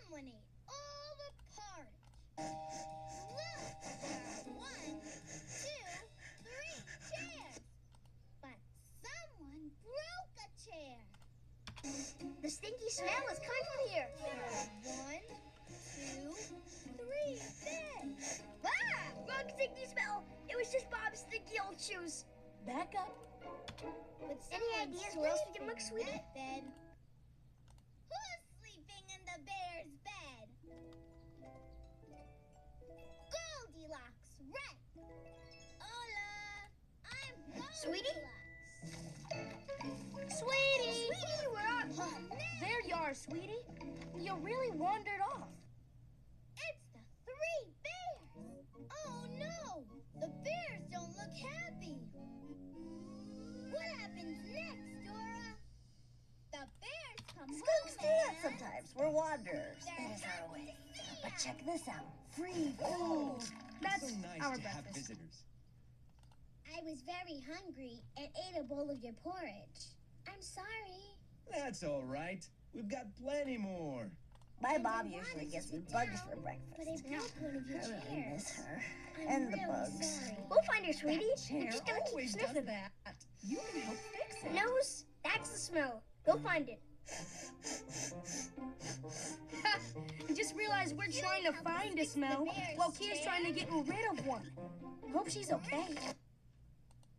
Someone ate all the porridge. Look, there are 1, 2, 3 chairs. But someone broke a chair. The stinky smell is coming from here. There are 1, 2, 3 beds. Ah! Wrong stinky smell. It was just Bob's stinky old shoes. Back up. But Any ideas where else we can look, sweetie? That bed. Who's sleeping in the bear's bed? Goldilocks, right. Hola, I'm Goldilocks. Sweetie? Sweetie, Sweetie, we're up. There you are, sweetie. You really wandered off. It's the 3 bears. Oh no, the bears don't look happy. What happens next, Dora? The bears come Skunks do home that and sometimes. We're wanderers. they're That is our happy way. to see But us. check this out. Free food. That's so nice our to have breakfast. visitors. I was very hungry and ate a bowl of your porridge. I'm sorry. That's all right. We've got plenty more. My And mom I usually wanted gives to me sit bugs down, for breakfast. But I broke one of your I really miss chairs. her. I'm And the really bugs. sorry. We'll find her, sweetie. We're chair just gonna keep Always does sniffing. that. You can help fix it. Nose, that's the smell. Go find it. I just realized we're trying to find a smell while Kia's trying to get rid of one. Hope she's okay.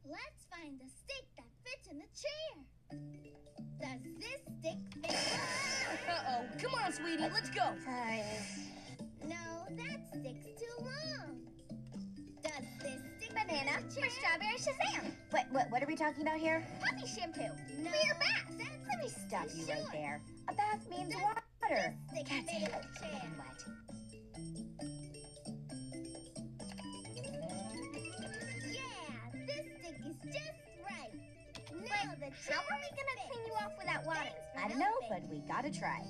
Let's find the stick that fits in the chair. Does this stick fit? Uh-oh. Come on, sweetie. Let's go. Sorry. No, that stick's too long. Does this stick Banana fit in the for chair? strawberry Shazam. What are we talking about here? Puppy shampoo. No, For your bath. that's Let me stop you right Sure. there. A bath means Does water. this stick Can't fit in handle the it chair? getting wet. Yeah, this stick is just right. Now the chair How are we gonna clean you off without water? Thanks for I don't know, helping. but we gotta try.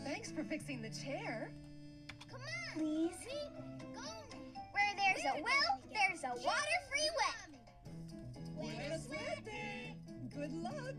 Thanks for fixing the chair. Come on. Please? Go. Where there's a well, there's a water-free wet. Buena Buena suerte. Good luck.